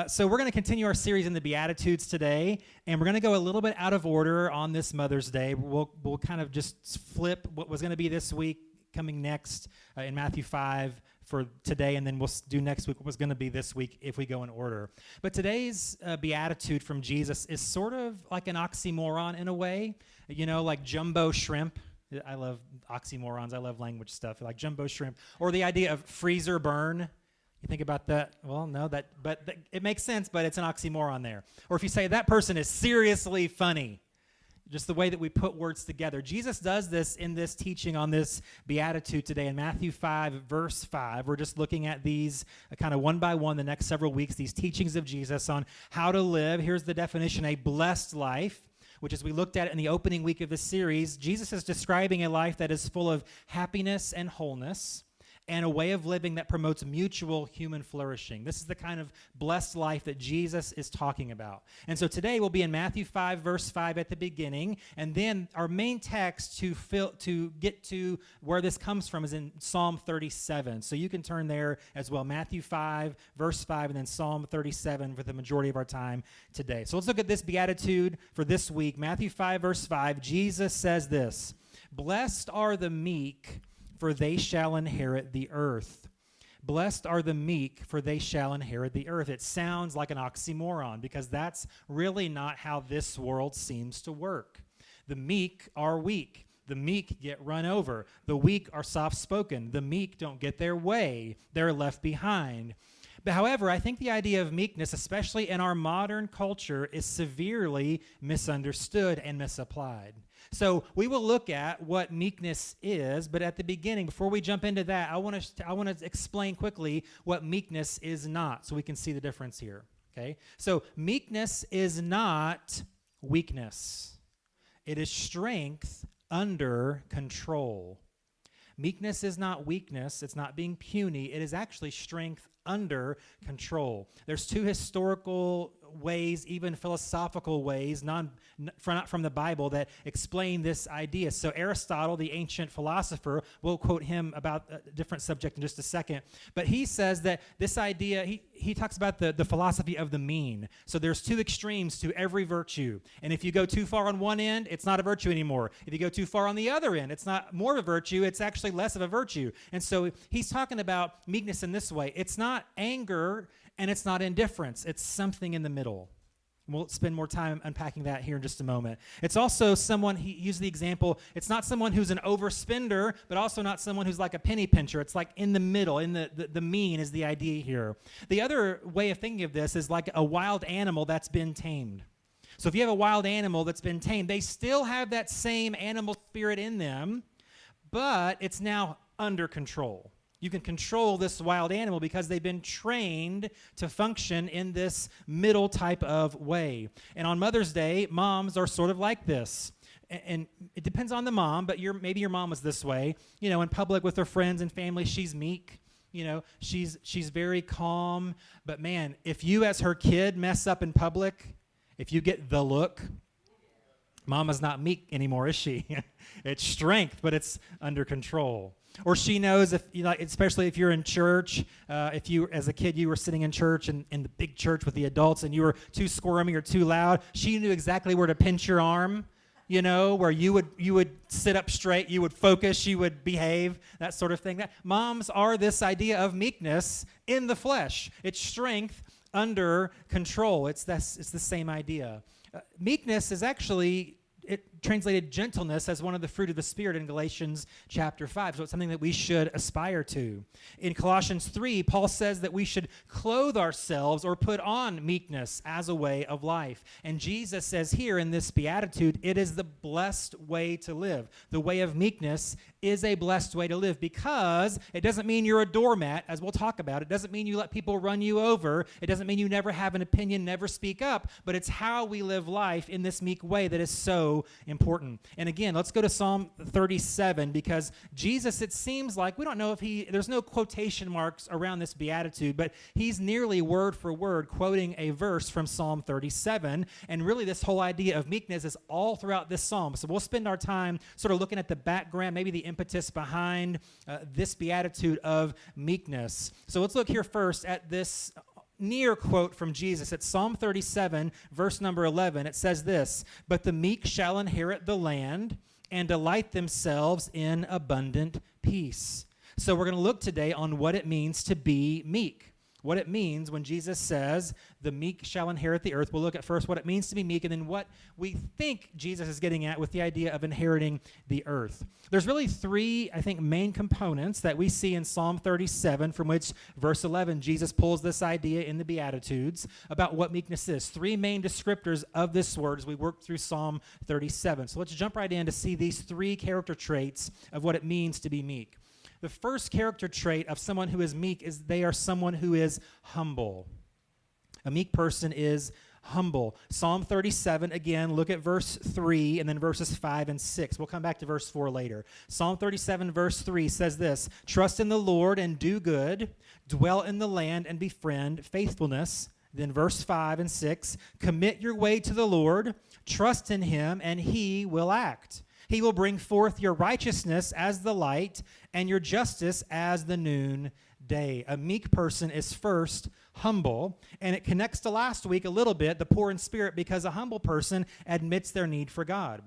So we're going to continue our series in the Beatitudes today, and we're going to go a little bit out of order on this Mother's Day. We'll kind of just flip what was going to be this week coming next in Matthew 5 for today, and then we'll do next week what was going to be this week if we go in order. But today's Beatitude from Jesus is sort of like an oxymoron in a way, like jumbo shrimp. I love oxymorons. I love language stuff, like jumbo shrimp, or the idea of freezer burn. You think about that? Well, no, but it makes sense, but it's an oxymoron there. Or if you say that person is seriously funny, just the way that we put words together. Jesus does this in this teaching on this Beatitude today in Matthew 5, verse 5. We're just looking at these kind of one by one the next several weeks, these teachings of Jesus on how to live. Here's the definition, a blessed life, which as we looked at in the opening week of this series, Jesus is describing a life that is full of happiness and wholeness, and a way of living that promotes mutual human flourishing. This is the kind of blessed life that Jesus is talking about. And so today we'll be in Matthew 5, verse 5 at the beginning, and then our main text to get to where this comes from is in Psalm 37. So you can turn there as well, Matthew 5, verse 5, and then Psalm 37 for the majority of our time today. So let's look at this Beatitude for this week. Matthew 5, verse 5, Jesus says this, "Blessed are the meek, for they shall inherit the earth." Blessed are the meek, for they shall inherit the earth. It sounds like an oxymoron because that's really not how this world seems to work. The meek are weak. The meek get run over. The weak are soft-spoken. The meek don't get their way. They're left behind. But however, I think the idea of meekness, especially in our modern culture, is severely misunderstood and misapplied. So we will look at what meekness is, but at the beginning, before we jump into that, I want to explain quickly what meekness is not, so we can see the difference here. Okay? So meekness is not weakness. It is strength under control. Meekness is not weakness. It's not being puny. It is actually strength under control. There's two historical ways, even philosophical ways, not from the Bible, that explain this idea. So Aristotle, the ancient philosopher, we'll quote him about a different subject in just a second, but he says that this idea, he talks about the philosophy of the mean. So there's two extremes to every virtue, and if you go too far on one end, it's not a virtue anymore. If you go too far on the other end, it's not more of a virtue, it's actually less of a virtue. And so he's talking about meekness in this way. It's not anger and it's not indifference. It's something in the middle. We'll spend more time unpacking that here in just a moment. It's also someone, he used the example, it's not someone who's an overspender, but also not someone who's like a penny pincher. It's like in the middle, in the mean is the idea here. The other way of thinking of this is like a wild animal that's been tamed. So if you have a wild animal that's been tamed, they still have that same animal spirit in them, but it's now under control. You can control this wild animal because they've been trained to function in this middle type of way. And on Mother's Day, moms are sort of like this. And it depends on the mom, but maybe your mom was this way. In public with her friends and family, she's meek. She's very calm. But man, if you as her kid mess up in public, if you get the look, Mama's not meek anymore, is she? It's strength, but it's under control. Or she knows, if especially if you're in church, if you, as a kid, you were sitting in church in the big church with the adults and you were too squirmy or too loud, she knew exactly where to pinch your arm, where you would sit up straight, you would focus, you would behave, that sort of thing. Moms are this idea of meekness in the flesh. It's strength under control. It's the same idea. Meekness is actually, it translated gentleness as one of the fruit of the Spirit in Galatians chapter 5. So it's something that we should aspire to. In Colossians 3, Paul says that we should clothe ourselves or put on meekness as a way of life. And Jesus says here in this Beatitude, it is the blessed way to live. The way of meekness is a blessed way to live because it doesn't mean you're a doormat, as we'll talk about. It doesn't mean you let people run you over. It doesn't mean you never have an opinion, never speak up. But it's how we live life in this meek way that is so important. And again, let's go to Psalm 37 because Jesus, it seems like, we don't know if there's no quotation marks around this Beatitude, but he's nearly word for word quoting a verse from Psalm 37. And really this whole idea of meekness is all throughout this psalm. So we'll spend our time sort of looking at the background, maybe the impetus behind this Beatitude of meekness. So let's look here first at this near quote from Jesus. It's Psalm 37, verse number 11. It says this, "But the meek shall inherit the land and delight themselves in abundant peace." So we're going to look today on what it means to be meek. What it means when Jesus says, the meek shall inherit the earth. We'll look at first what it means to be meek and then what we think Jesus is getting at with the idea of inheriting the earth. There's really three, I think, main components that we see in Psalm 37, from which verse 11, Jesus pulls this idea in the Beatitudes about what meekness is. Three main descriptors of this word as we work through Psalm 37. So let's jump right in to see these three character traits of what it means to be meek. The first character trait of someone who is meek is they are someone who is humble. A meek person is humble. Psalm 37, again, look at verse 3 and then verses 5 and 6. We'll come back to verse 4 later. Psalm 37, verse 3 says this, "Trust in the Lord and do good, dwell in the land and befriend faithfulness." Then verse 5 and 6, "Commit your way to the Lord, trust in him, and he will act. He will bring forth your righteousness as the light and your justice as the noonday." A meek person is first humble, and it connects to last week a little bit, the poor in spirit, because a humble person admits their need for God.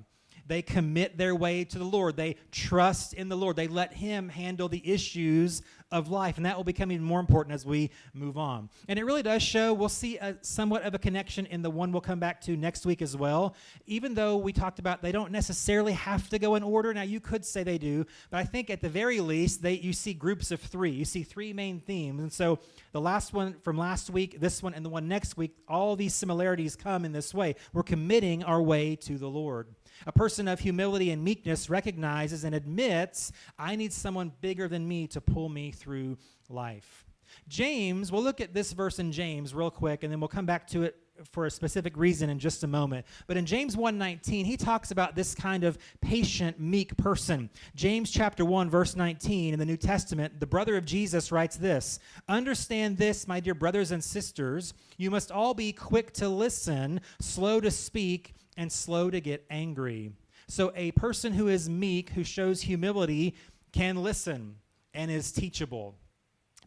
They commit their way to the Lord. They trust in the Lord. They let him handle the issues of life, and that will become even more important as we move on. And it really does show, we'll see somewhat of a connection in the one we'll come back to next week as well. Even though we talked about they don't necessarily have to go in order. Now, you could say they do, but I think at the very least, you see groups of three. You see three main themes. And so the last one from last week, this one, and the one next week, all these similarities come in this way. We're committing our way to the Lord. A person of humility and meekness recognizes and admits, I need someone bigger than me to pull me through life. James, we'll look at this verse in James real quick, and then we'll come back to it for a specific reason in just a moment. But in James 1:19, he talks about this kind of patient, meek person. James chapter 1, verse 19 in the New Testament, the brother of Jesus writes this, "Understand this, my dear brothers and sisters, you must all be quick to listen, slow to speak, and slow to get angry." So a person who is meek, who shows humility, can listen and is teachable.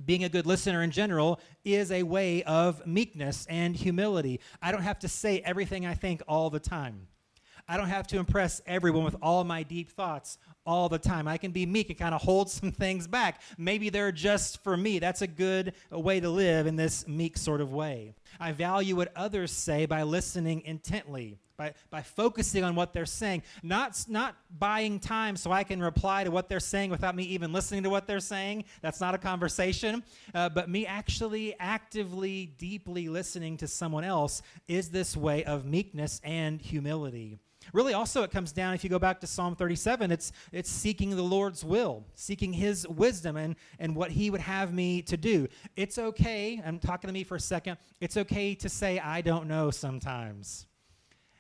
Being a good listener in general is a way of meekness and humility. I don't have to say everything I think all the time. I don't have to impress everyone with all my deep thoughts all the time. I can be meek and kind of hold some things back. Maybe they're just for me. That's a good way to live in this meek sort of way. I value what others say by listening intently, by focusing on what they're saying, not buying time so I can reply to what they're saying without me even listening to what they're saying. That's not a conversation. But me actually actively, deeply listening to someone else is this way of meekness and humility. Really, also, it comes down, if you go back to Psalm 37, it's seeking the Lord's will, seeking his wisdom and what he would have me to do. It's okay, I'm talking to me for a second, it's okay to say I don't know sometimes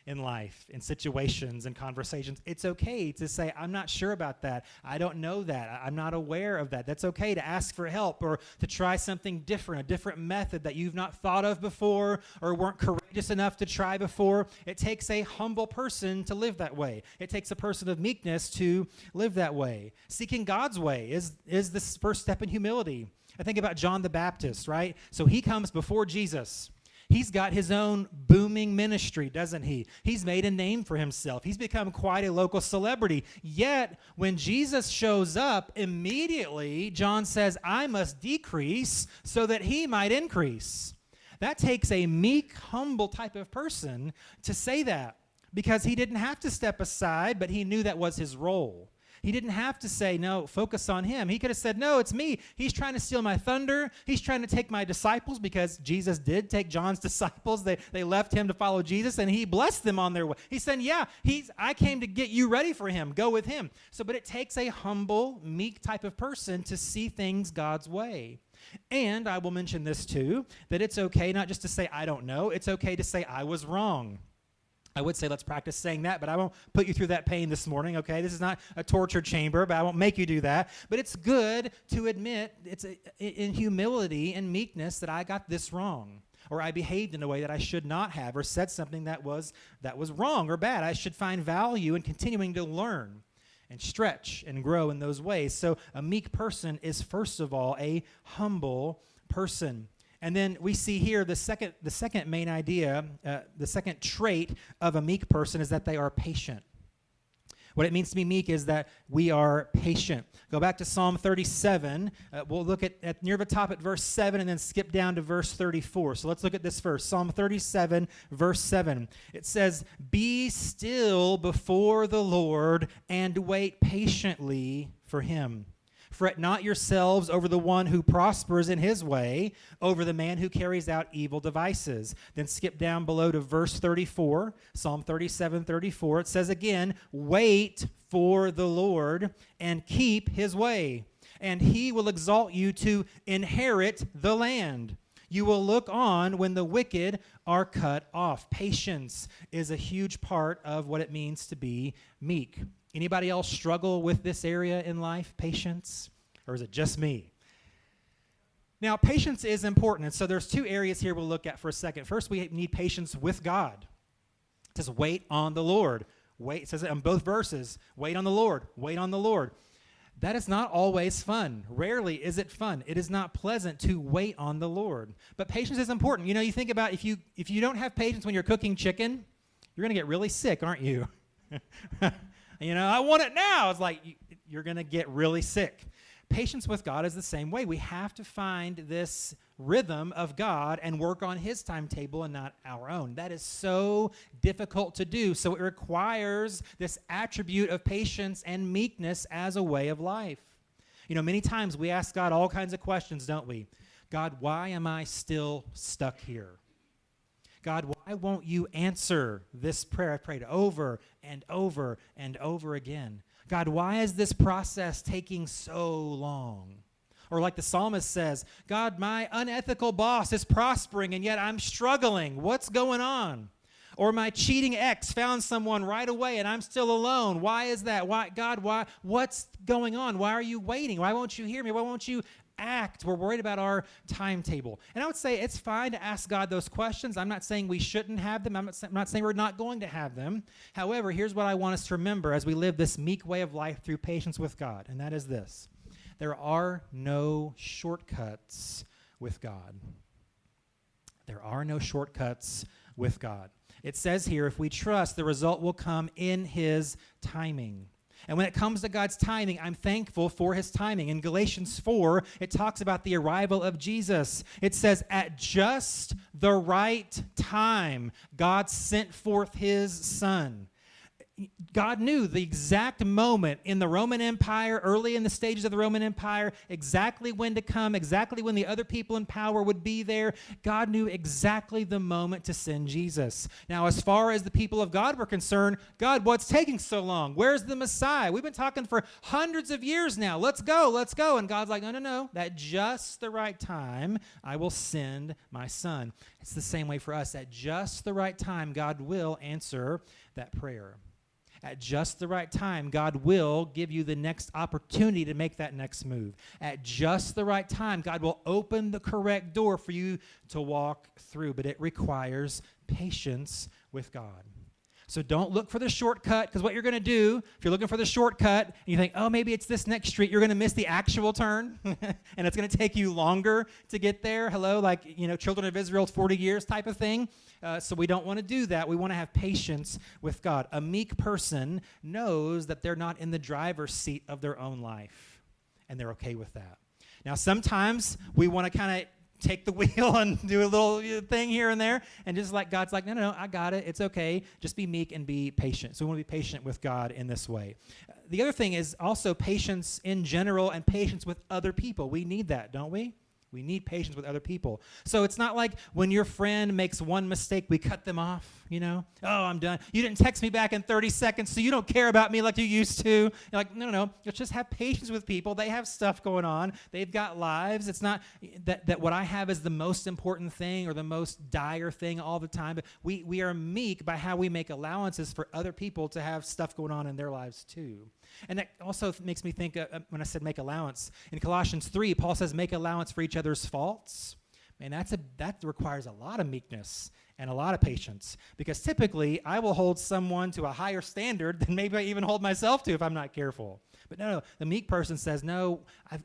in life, in situations and conversations. It's okay to say, I'm not sure about that. I don't know that. I'm not aware of that. That's okay to ask for help or to try something different, a different method that you've not thought of before or weren't courageous enough to try before. It takes a humble person to live that way. It takes a person of meekness to live that way. Seeking God's way is this first step in humility. I think about John the Baptist, right? So he comes before Jesus. He's got his own booming ministry, doesn't he? He's made a name for himself. He's become quite a local celebrity. Yet, when Jesus shows up, immediately, John says, I must decrease so that he might increase. That takes a meek, humble type of person to say that, because he didn't have to step aside, but he knew that was his role. He didn't have to say, no, focus on him. He could have said, no, it's me. He's trying to steal my thunder. He's trying to take my disciples, because Jesus did take John's disciples. They left him to follow Jesus, and he blessed them on their way. He's saying, yeah, I came to get you ready for him. Go with him. But it takes a humble, meek type of person to see things God's way. And I will mention this too, that it's okay not just to say, I don't know. It's okay to say, I was wrong. I would say let's practice saying that, but I won't put you through that pain this morning, okay? This is not a torture chamber, but I won't make you do that. But it's good to admit in humility and meekness that I got this wrong, or I behaved in a way that I should not have, or said something that was wrong or bad. I should find value in continuing to learn and stretch and grow in those ways. So a meek person is, first of all, a humble person. And then we see here the second main idea, the second trait of a meek person is that they are patient. What it means to be meek is that we are patient. Go back to Psalm 37. We'll look at near the top at verse 7 and then skip down to verse 34. So let's look at this first. Psalm 37, verse 7. It says, "Be still before the Lord and wait patiently for him. Fret not yourselves over the one who prospers in his way, over the man who carries out evil devices." Then skip down below to verse 34, Psalm 37, 34. It says again, "Wait for the Lord and keep his way, and he will exalt you to inherit the land. You will look on when the wicked are cut off." Patience is a huge part of what it means to be meek. Anybody else struggle with this area in life, patience? Or is it just me? Now, patience is important, and so there's two areas here we'll look at for a second. First, we need patience with God. It says, wait on the Lord. Wait, it says it in both verses. Wait on the Lord. Wait on the Lord. That is not always fun. Rarely is it fun. It is not pleasant to wait on the Lord. But patience is important. You know, you think about if you don't have patience when you're cooking chicken, you're going to get really sick, aren't you? You know, I want it now. It's like you're going to get really sick. Patience with God is the same way. We have to find this rhythm of God and work on his timetable and not our own. That is so difficult to do. So it requires this attribute of patience and meekness as a way of life. You know, many times we ask God all kinds of questions, don't we? God, why am I still stuck here? God, why won't you answer this prayer I prayed over and over and over again? God, why is this process taking so long? Or like the psalmist says, God, my unethical boss is prospering and yet I'm struggling. What's going on? Or my cheating ex found someone right away and I'm still alone. Why is that? Why, God, why? What's going on? Why are you waiting? Why won't you hear me? Why won't you act? We're worried about our timetable. And I would say it's fine to ask God those questions. I'm not saying we shouldn't have them. I'm not saying we're not going to have them. However, here's what I want us to remember as we live this meek way of life through patience with God, and that is this. There are no shortcuts with God. There are no shortcuts with God. It says here, if we trust, the result will come in his timing. And when it comes to God's timing, I'm thankful for his timing. In Galatians 4, it talks about the arrival of Jesus. It says, at just the right time, God sent forth his Son. God knew the exact moment in the Roman Empire, early in the stages of the Roman Empire, exactly when to come, exactly when the other people in power would be there. God knew exactly the moment to send Jesus. Now, as far as the people of God were concerned, God, what's taking so long? Where's the Messiah? We've been talking for hundreds of years now. Let's go, let's go. And God's like, no. At just the right time, I will send my Son. It's the same way for us. At just the right time, God will answer that prayer. At just the right time, God will give you the next opportunity to make that next move. At just the right time, God will open the correct door for you to walk through, but it requires patience with God. So don't look for the shortcut, because what you're going to do, if you're looking for the shortcut, and you think, oh, maybe it's this next street, you're going to miss the actual turn, and it's going to take you longer to get there. Hello, like, children of Israel, 40 years type of thing. So we don't want to do that. We want to have patience with God. A meek person knows that they're not in the driver's seat of their own life, and they're okay with that. Now, sometimes we want to kind of take the wheel and do a little thing here and there, and just like God's like, no, I got it. It's okay. Just be meek and be patient. So we want to be patient with God in this way. The other thing is also patience in general and patience with other people. We need that, don't we? We need patience with other people. So it's not like when your friend makes one mistake, we cut them off, Oh, I'm done. You didn't text me back in 30 seconds, so you don't care about me like you used to. You're like, no. Let's just have patience with people. They have stuff going on. They've got lives. It's not that what I have is the most important thing or the most dire thing all the time. But we are meek by how we make allowances for other people to have stuff going on in their lives too. And that also makes me think, when I said make allowance, in Colossians 3, Paul says make allowance for each other's faults. Man, that requires a lot of meekness and a lot of patience, because typically I will hold someone to a higher standard than maybe I even hold myself to if I'm not careful. But no, the meek person says, no,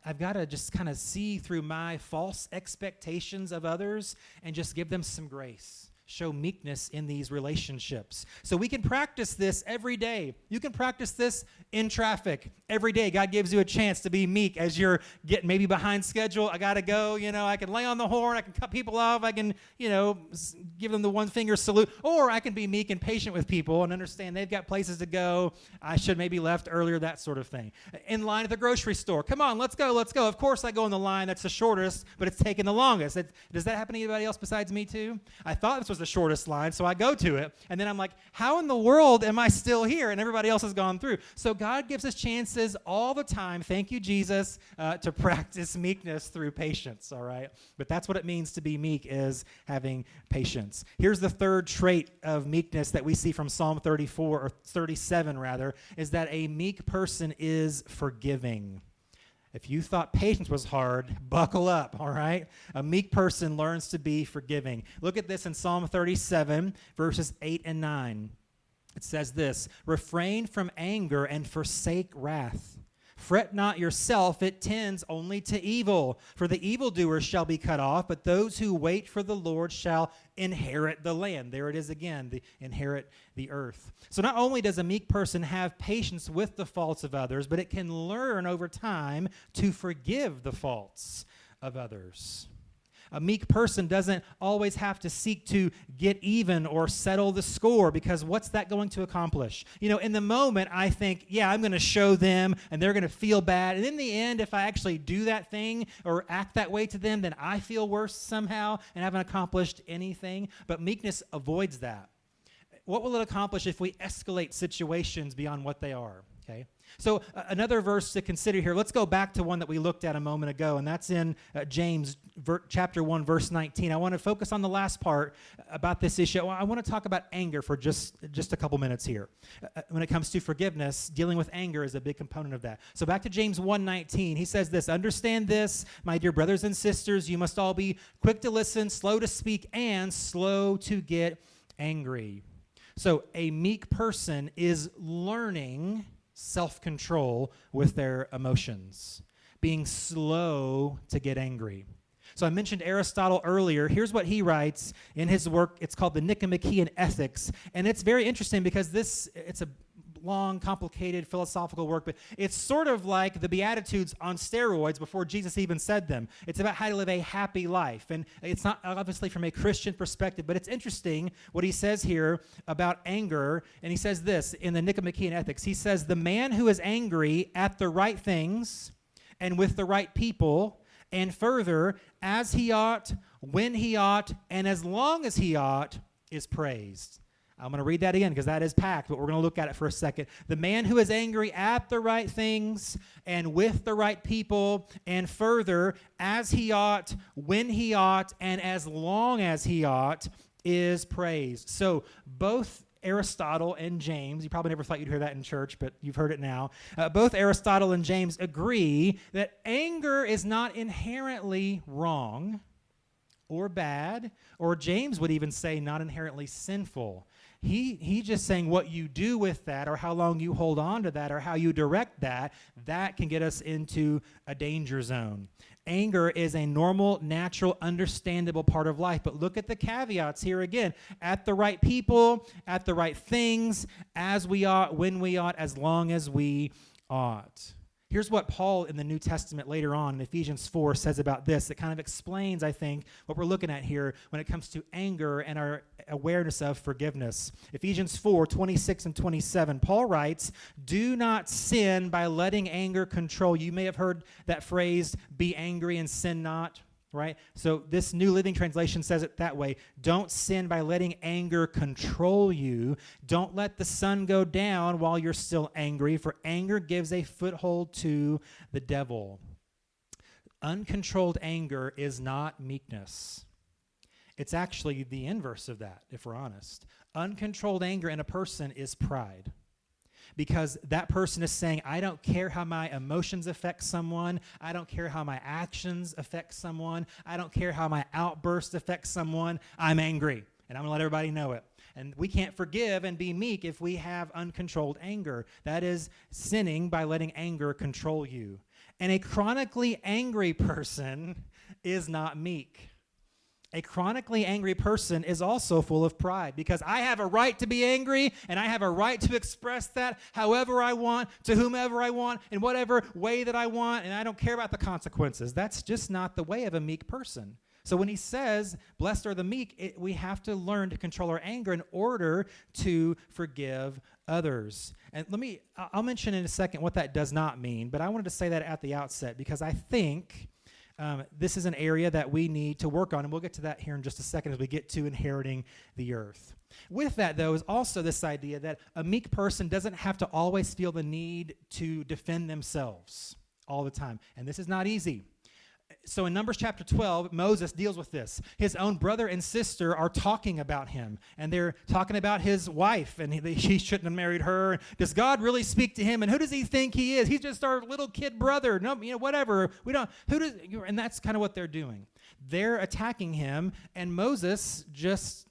I've got to just kind of see through my false expectations of others and just give them some grace. Show meekness in these relationships. So we can practice this every day. You can practice this in traffic every day. God gives you a chance to be meek as you're getting maybe behind schedule. I got to go, I can lay on the horn. I can cut people off. I can, give them the one finger salute. Or I can be meek and patient with people and understand they've got places to go. I should maybe left earlier, that sort of thing. In line at the grocery store. Come on, let's go. Of course I go in the line that's the shortest, but it's taking the longest. Does that happen to anybody else besides me too? I thought this was the shortest line, so I go to it, and then I'm like, how in the world am I still here? And everybody else has gone through. So God gives us chances all the time, thank you, Jesus, to practice meekness through patience, all right? But that's what it means to be meek, is having patience. Here's the third trait of meekness that we see from Psalm 34, or 37 rather, is that a meek person is forgiving. If you thought patience was hard, buckle up, all right? A meek person learns to be forgiving. Look at this in Psalm 37, verses 8 and 9. It says this, refrain from anger and forsake wrath. Fret not yourself, it tends only to evil. For the evildoer shall be cut off, but those who wait for the Lord shall inherit the land. There it is again, inherit the earth. So not only does a meek person have patience with the faults of others, but it can learn over time to forgive the faults of others. A meek person doesn't always have to seek to get even or settle the score, because what's that going to accomplish? In the moment, I think, yeah, I'm going to show them and they're going to feel bad. And in the end, if I actually do that thing or act that way to them, then I feel worse somehow and haven't accomplished anything. But meekness avoids that. What will it accomplish if we escalate situations beyond what they are? Okay. So another verse to consider here. Let's go back to one that we looked at a moment ago, and that's in James chapter 1, verse 19. I want to focus on the last part about this issue. I want to talk about anger for just a couple minutes here. When it comes to forgiveness, dealing with anger is a big component of that. So back to James 1:19. He says this, understand this, my dear brothers and sisters, you must all be quick to listen, slow to speak, and slow to get angry. So a meek person is learning self-control with their emotions, being slow to get angry. So I mentioned Aristotle earlier. Here's what he writes in his work. It's called the Nicomachean Ethics, and it's very interesting because it's a long, complicated philosophical work, but it's sort of like the Beatitudes on steroids before Jesus even said them. It's about how to live a happy life, and it's not obviously from a Christian perspective, but it's interesting what he says here about anger, and he says this in the Nicomachean Ethics. He says, the man who is angry at the right things and with the right people, and further, as he ought, when he ought, and as long as he ought, is praised. I'm going to read that again because that is packed, but we're going to look at it for a second. The man who is angry at the right things and with the right people, and further, as he ought, when he ought, and as long as he ought, is praised. So both Aristotle and James, you probably never thought you'd hear that in church, but you've heard it now. Both Aristotle and James agree that anger is not inherently wrong or bad, or James would even say not inherently sinful. He's just saying what you do with that, or how long you hold on to that, or how you direct that, that can get us into a danger zone. Anger is a normal, natural, understandable part of life. But look at the caveats here again. At the right people, at the right things, as we ought, when we ought, as long as we ought. Here's what Paul in the New Testament later on in Ephesians 4 says about this. It kind of explains, I think, what we're looking at here when it comes to anger and our awareness of forgiveness. Ephesians 4, 26 and 27, Paul writes, do not sin by letting anger control you. You may have heard that phrase, be angry and sin not. Right? So this New Living Translation says it that way. Don't sin by letting anger control you. Don't let the sun go down while you're still angry, for anger gives a foothold to the devil. Uncontrolled anger is not meekness. It's actually the inverse of that, if we're honest. Uncontrolled anger in a person is pride. because that person is saying, I don't care how my emotions affect someone. I don't care how my actions affect someone. I don't care how my outburst affects someone. I'm angry, and I'm going to let everybody know it. And we can't forgive and be meek if we have uncontrolled anger. That is sinning by letting anger control you. And a chronically angry person is not meek. A chronically angry person is also full of pride, because I have a right to be angry, and I have a right to express that however I want, to whomever I want, in whatever way that I want, and I don't care about the consequences. That's just not the way of a meek person. So when he says, blessed are the meek, we have to learn to control our anger in order to forgive others. And I'll mention in a second what that does not mean, but I wanted to say that at the outset because I think this is an area that we need to work on, and we'll get to that here in just a second as we get to inheriting the earth. With that, though, is also this idea that a meek person doesn't have to always feel the need to defend themselves all the time, and this is not easy. So in Numbers chapter 12, Moses deals with this. His own brother and sister are talking about him, and they're talking about his wife, and he shouldn't have married her. Does God really speak to him? And who does he think he is? He's just our little kid brother. No, whatever. And that's kind of what they're doing. They're attacking him, and Moses just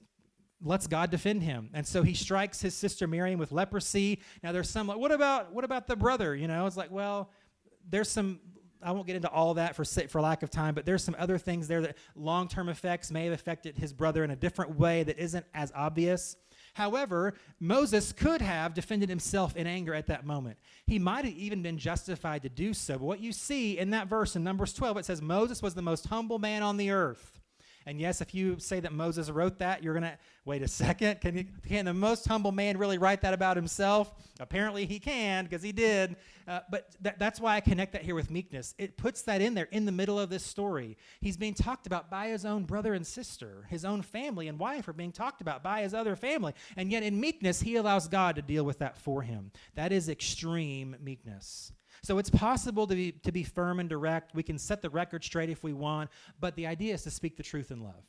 lets God defend him. And so he strikes his sister Miriam with leprosy. Now there's some, what about the brother? It's like, well, there's some, I won't get into all that for lack of time, but there's some other things there that long-term effects may have affected his brother in a different way that isn't as obvious. However, Moses could have defended himself in anger at that moment. He might have even been justified to do so. But what you see in that verse in Numbers 12, it says Moses was the most humble man on the earth. And yes, if you say that Moses wrote that, you're going to, wait a second, can the most humble man really write that about himself? Apparently he can, because he did. But that's why I connect that here with meekness. It puts that in there in the middle of this story. He's being talked about by his own brother and sister. His own family and wife are being talked about by his other family. And yet in meekness, he allows God to deal with that for him. That is extreme meekness. So it's possible to be firm and direct. We can set the record straight if we want, but the idea is to speak the truth in love.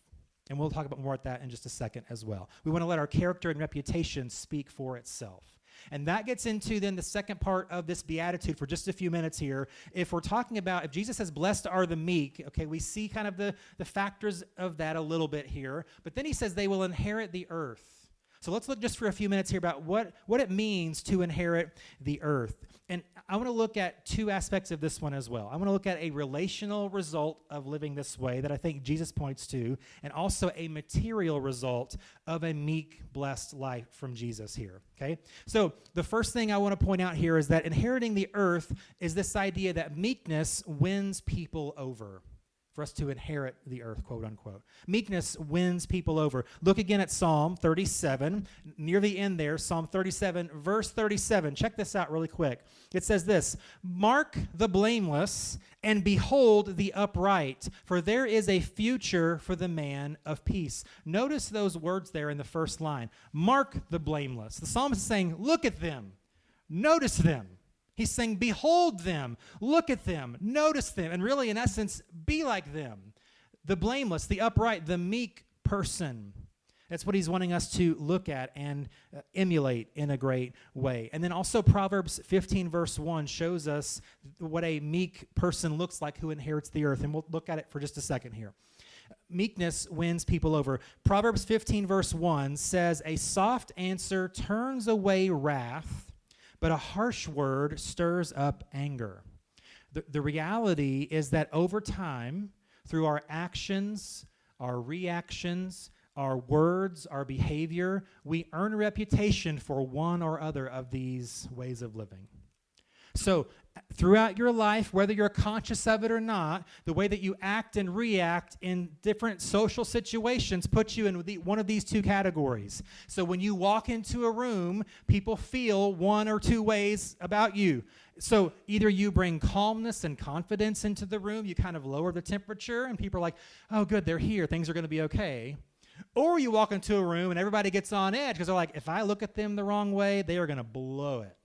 And we'll talk about more at that in just a second as well. We want to let our character and reputation speak for itself. And that gets into then the second part of this beatitude for just a few minutes here. If we're talking about, if Jesus says, blessed are the meek, okay, we see kind of the factors of that a little bit here. But then he says they will inherit the earth. So let's look just for a few minutes here about what it means to inherit the earth. And I want to look at two aspects of this one as well. I want to look at a relational result of living this way that I think Jesus points to, and also a material result of a meek, blessed life from Jesus here, okay? So the first thing I want to point out here is that inheriting the earth is this idea that meekness wins people over. For us to inherit the earth, quote unquote. Meekness wins people over. Look again at Psalm 37. Near the end there, Psalm 37, verse 37. Check this out really quick. It says this, mark the blameless and behold the upright, for there is a future for the man of peace. Notice those words there in the first line. Mark the blameless. The psalmist is saying, look at them. Notice them. He's saying, behold them, look at them, notice them, and really, in essence, be like them. The blameless, the upright, the meek person. That's what he's wanting us to look at and emulate in a great way. And then also Proverbs 15, verse 1 shows us what a meek person looks like who inherits the earth. And we'll look at it for just a second here. Meekness wins people over. Proverbs 15, verse 1 says, a soft answer turns away wrath, but a harsh word stirs up anger. The reality is that over time, through our actions, our reactions, our words, our behavior, we earn a reputation for one or other of these ways of living. So throughout your life, whether you're conscious of it or not, the way that you act and react in different social situations puts you in one of these two categories. So when you walk into a room, people feel one or two ways about you. So either you bring calmness and confidence into the room, you kind of lower the temperature, and people are like, oh, good, they're here, things are going to be okay. Or you walk into a room and everybody gets on edge because they're like, if I look at them the wrong way, they are going to blow it.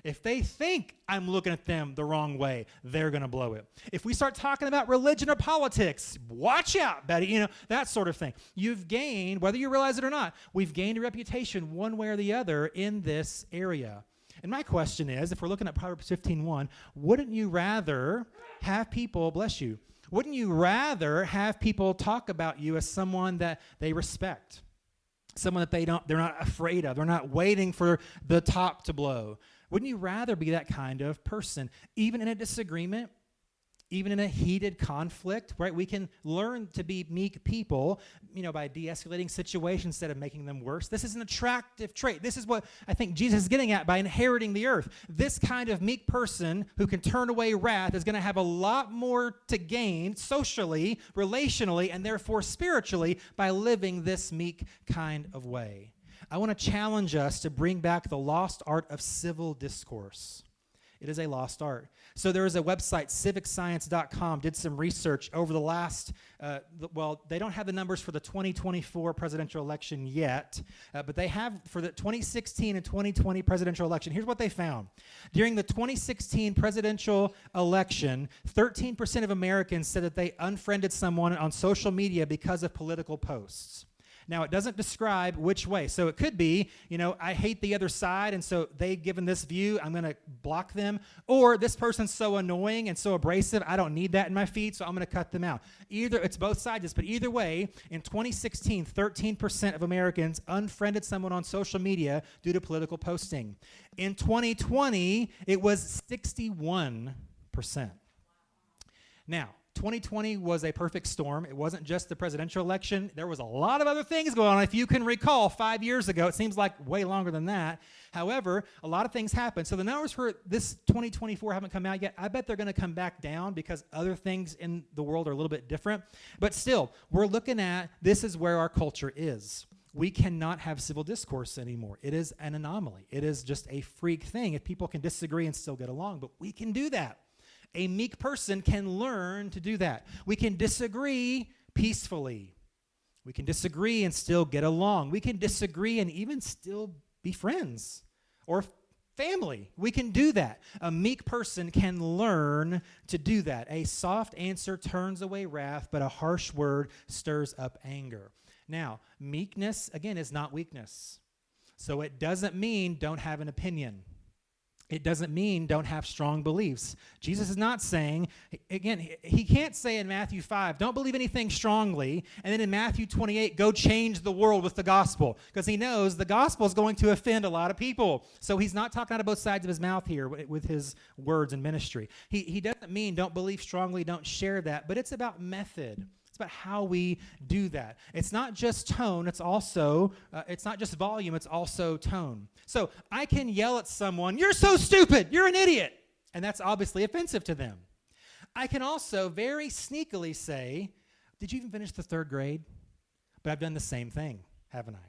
If they think I'm looking at them the wrong way, they're going to blow it. If we start talking about religion or politics, watch out, Betty, that sort of thing. You've gained, whether you realize it or not, we've gained a reputation one way or the other in this area. And my question is, if we're looking at Proverbs 15:1, wouldn't you rather have people, bless you, wouldn't you rather have people talk about you as someone that they respect? Someone that they're not afraid of. They're not waiting for the top to blow. Wouldn't you rather be that kind of person? Even in a disagreement, even in a heated conflict, right? We can learn to be meek people, by de-escalating situations instead of making them worse. This is an attractive trait. This is what I think Jesus is getting at by inheriting the earth. This kind of meek person who can turn away wrath is going to have a lot more to gain socially, relationally, and therefore spiritually by living this meek kind of way. I want to challenge us to bring back the lost art of civil discourse. It is a lost art. So there is a website, civicscience.com, did some research over the last, they don't have the numbers for the 2024 presidential election yet, but they have for the 2016 and 2020 presidential election. Here's what they found. During the 2016 presidential election, 13% of Americans said that they unfriended someone on social media because of political posts. Now, it doesn't describe which way. So it could be, I hate the other side, and so they've given this view, I'm going to block them. Or this person's so annoying and so abrasive, I don't need that in my feed, so I'm going to cut them out. It's both sides, but either way, in 2016, 13% of Americans unfriended someone on social media due to political posting. In 2020, it was 61%. Now, 2020 was a perfect storm. It wasn't just the presidential election. There was a lot of other things going on. If you can recall, 5 years ago, it seems like way longer than that. However, a lot of things happened. So the numbers for this 2024 haven't come out yet. I bet they're going to come back down because other things in the world are a little bit different. But still, we're looking at this is where our culture is. We cannot have civil discourse anymore. It is an anomaly. It is just a freak thing if people can disagree and still get along. But we can do that. A meek person can learn to do that. We can disagree peacefully. We can disagree and still get along. We can disagree and even still be friends or family. We can do that. A meek person can learn to do that. A soft answer turns away wrath, but a harsh word stirs up anger. Now, meekness, again, is not weakness. So it doesn't mean don't have an opinion. It doesn't mean don't have strong beliefs. Jesus is not saying, again, he can't say in Matthew 5, don't believe anything strongly, and then in Matthew 28, go change the world with the gospel, because he knows the gospel is going to offend a lot of people. So he's not talking out of both sides of his mouth here with his words and ministry. He doesn't mean don't believe strongly, don't share that, but it's about method. It's about how we do that. It's not just tone, it's not just volume, it's also tone. So I can yell at someone, you're so stupid, you're an idiot, and that's obviously offensive to them. I can also very sneakily say, did you even finish the 3rd grade? But I've done the same thing, haven't I?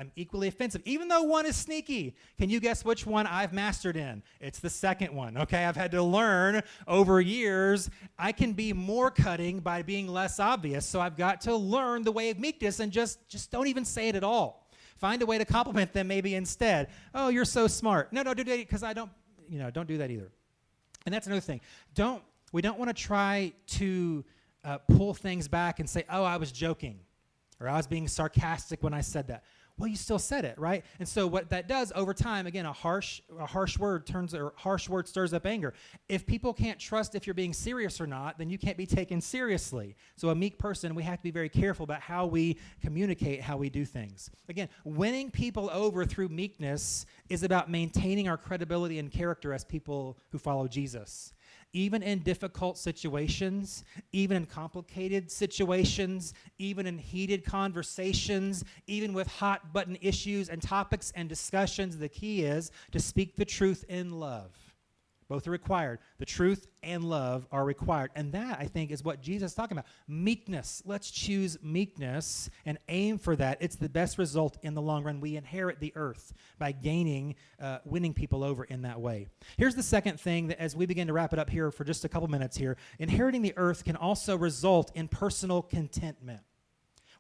I'm equally offensive, even though one is sneaky. Can you guess which one I've mastered in? It's the second one, okay? I've had to learn over years. I can be more cutting by being less obvious, so I've got to learn the way of meekness and just don't even say it at all. Find a way to compliment them maybe instead. Oh, you're so smart. No, do that because I don't do that either. And that's another thing. We don't want to try to pull things back and say, oh, I was joking, or I was being sarcastic when I said that. Well, you still said it, right? And so what that does over time, again, a harsh word stirs up anger. If people can't trust if you're being serious or not, then you can't be taken seriously. So a meek person, we have to be very careful about how we communicate, how we do things. Again, winning people over through meekness is about maintaining our credibility and character as people who follow Jesus. Even in difficult situations, even in complicated situations, even in heated conversations, even with hot button issues and topics and discussions, the key is to speak the truth in love. Both are required. The truth and love are required. And that, I think, is what Jesus is talking about. Meekness. Let's choose meekness and aim for that. It's the best result in the long run. We inherit the earth by winning people over in that way. Here's the second thing that as we begin to wrap it up here for just a couple minutes here. Inheriting the earth can also result in personal contentment.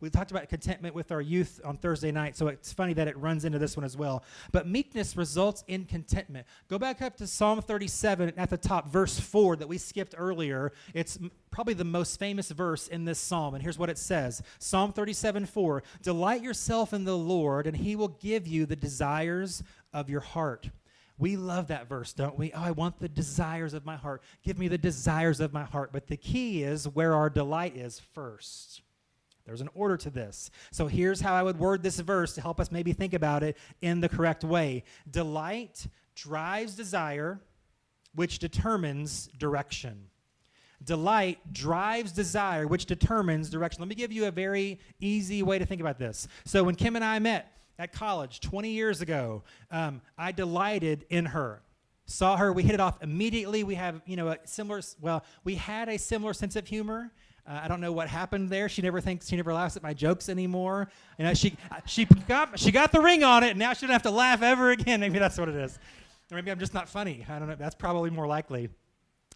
We talked about contentment with our youth on Thursday night, so it's funny that it runs into this one as well. But meekness results in contentment. Go back up to Psalm 37 at the top, verse 4 that we skipped earlier. It's probably the most famous verse in this psalm, and here's what it says. Psalm 37:4, delight yourself in the Lord, and he will give you the desires of your heart. We love that verse, don't we? Oh, I want the desires of my heart. Give me the desires of my heart. But the key is where our delight is first. There's an order to this. So here's how I would word this verse to help us maybe think about it in the correct way. Delight drives desire, which determines direction. Delight drives desire, which determines direction. Let me give you a very easy way to think about this. So when Kim and I met at college 20 years ago, I delighted in her. Saw her, we hit it off immediately. We have, we had a similar sense of humor. I don't know what happened there. She never laughs at my jokes anymore. She got the ring on it, and now she doesn't have to laugh ever again. Maybe that's what it is. Or maybe I'm just not funny. I don't know. That's probably more likely.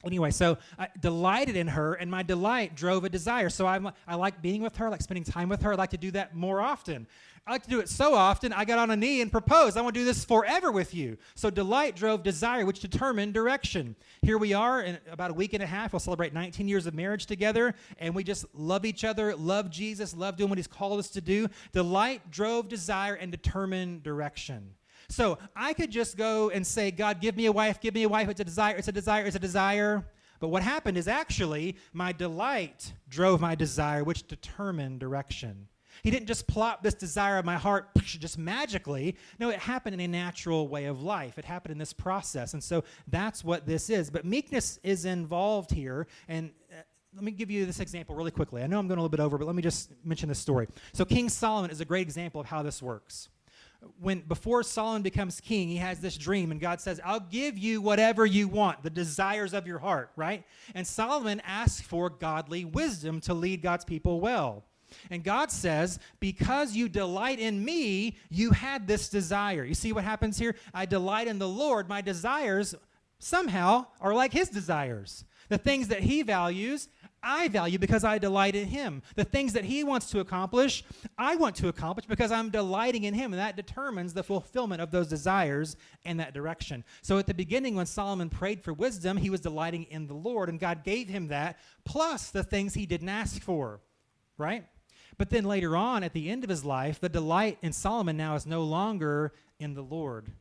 Anyway, so I delighted in her, and my delight drove a desire. So I like being with her, I like spending time with her. I like to do that more often. I like to do it so often, I got on a knee and proposed. I want to do this forever with you. So delight drove desire, which determined direction. Here we are in about a week and a half. We'll celebrate 19 years of marriage together, and we just love each other, love Jesus, love doing what he's called us to do. Delight drove desire and determined direction. So I could just go and say, God, give me a wife, it's a desire, it's a desire, it's a desire. But what happened is actually my delight drove my desire, which determined direction. He didn't just plop this desire in my heart just magically. No, it happened in a natural way of life. It happened in this process. And so that's what this is. But meekness is involved here. And let me give you this example really quickly. I know I'm going a little bit over, but let me just mention this story. So King Solomon is a great example of how this works. Before Solomon becomes king, he has this dream, and God says, I'll give you whatever you want, the desires of your heart, right? And Solomon asks for godly wisdom to lead God's people well. And God says, because you delight in me, you had this desire. You see what happens here? I delight in the Lord. My desires somehow are like his desires. The things that he values, I value because I delight in him. The things that he wants to accomplish, I want to accomplish because I'm delighting in him, and that determines the fulfillment of those desires and that direction. So at the beginning, when Solomon prayed for wisdom, he was delighting in the Lord, and God gave him that, plus the things he didn't ask for, right? But then later on, at the end of his life, the delight in Solomon now is no longer in the Lord.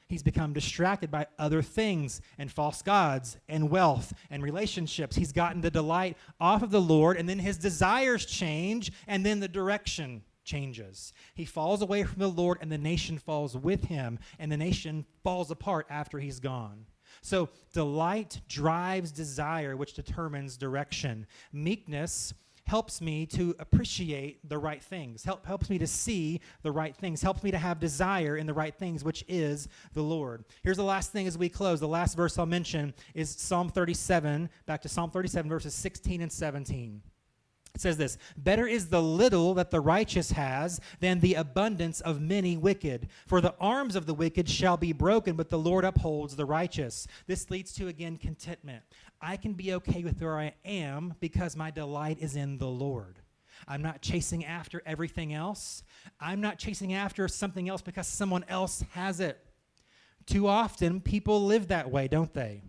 He's become distracted by other things and false gods and wealth and relationships. He's gotten the delight off of the Lord, and then his desires change, and then the direction changes. He falls away from the Lord, and the nation falls with him, and the nation falls apart after he's gone. So delight drives desire, which determines direction. Meekness helps me to appreciate the right things, helps me to see the right things, helps me to have desire in the right things, which is the Lord. Here's the last thing as we close. The last verse I'll mention is Psalm 37, back to Psalm 37, verses 16 and 17. It says this, better is the little that the righteous has than the abundance of many wicked. For the arms of the wicked shall be broken, but the Lord upholds the righteous. This leads to, again, contentment. I can be okay with where I am because my delight is in the Lord. I'm not chasing after everything else. I'm not chasing after something else because someone else has it. Too often, people live that way, don't they?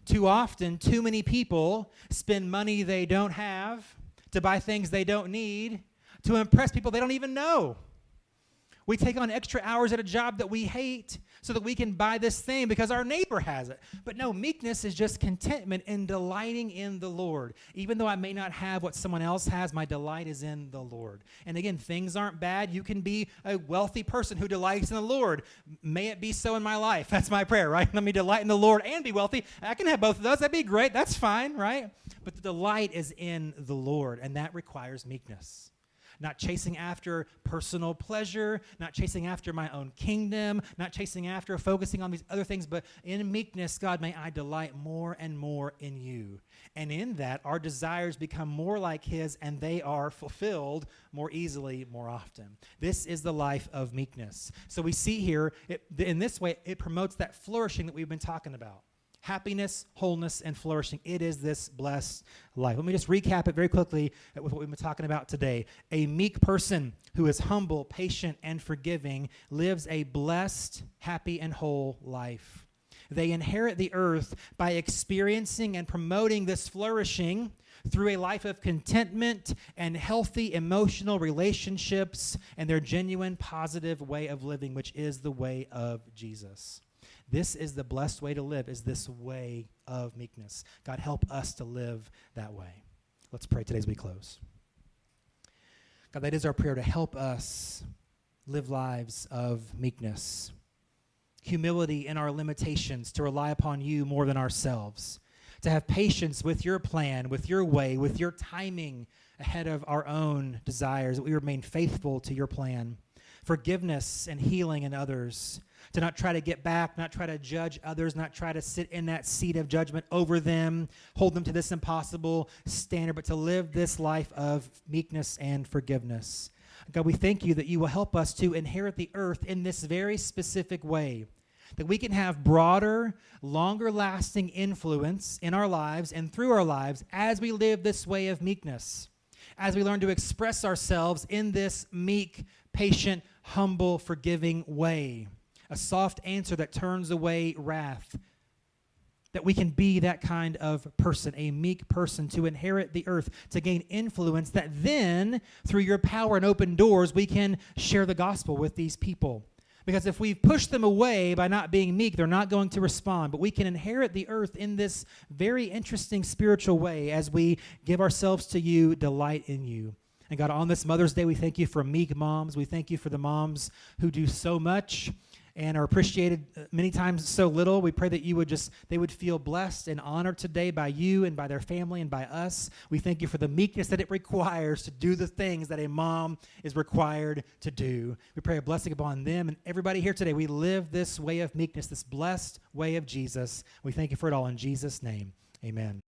Too often, too many people spend money they don't have to buy things they don't need, to impress people they don't even know. We take on extra hours at a job that we hate so that we can buy this thing because our neighbor has it. But no, meekness is just contentment in delighting in the Lord. Even though I may not have what someone else has, my delight is in the Lord. And again, things aren't bad. You can be a wealthy person who delights in the Lord. May it be so in my life. That's my prayer, right? Let me delight in the Lord and be wealthy. I can have both of those. That'd be great. That's fine, right? But the delight is in the Lord, and that requires meekness. Not chasing after personal pleasure, not chasing after my own kingdom, not chasing after focusing on these other things, but in meekness, God, may I delight more and more in you. And in that, our desires become more like his, and they are fulfilled more easily, more often. This is the life of meekness. So we see here, in this way, it promotes that flourishing that we've been talking about. Happiness, wholeness, and flourishing. It is this blessed life. Let me just recap it very quickly with what we've been talking about today. A meek person who is humble, patient, and forgiving lives a blessed, happy, and whole life. They inherit the earth by experiencing and promoting this flourishing through a life of contentment and healthy emotional relationships and their genuine positive way of living, which is the way of Jesus. This is the blessed way to live, is this way of meekness. God, help us to live that way. Let's pray today as we close. God, that is our prayer, to help us live lives of meekness, humility in our limitations, to rely upon you more than ourselves, to have patience with your plan, with your way, with your timing ahead of our own desires, that we remain faithful to your plan, forgiveness and healing in others, to not try to get back, not try to judge others, not try to sit in that seat of judgment over them, hold them to this impossible standard, but to live this life of meekness and forgiveness. God, we thank you that you will help us to inherit the earth in this very specific way, that we can have broader, longer-lasting influence in our lives and through our lives as we live this way of meekness, as we learn to express ourselves in this meek, patient, humble, forgiving way, a soft answer that turns away wrath, that we can be that kind of person, a meek person, to inherit the earth, to gain influence, that then, through your power and open doors, we can share the gospel with these people. Because if we push them away by not being meek, they're not going to respond. But we can inherit the earth in this very interesting spiritual way as we give ourselves to you, delight in you. And God, on this Mother's Day, we thank you for meek moms. We thank you for the moms who do so much and are appreciated many times so little. We pray that they would feel blessed and honored today by you and by their family and by us. We thank you for the meekness that it requires to do the things that a mom is required to do. We pray a blessing upon them and everybody here today. We live this way of meekness, this blessed way of Jesus. We thank you for it all in Jesus' name. Amen.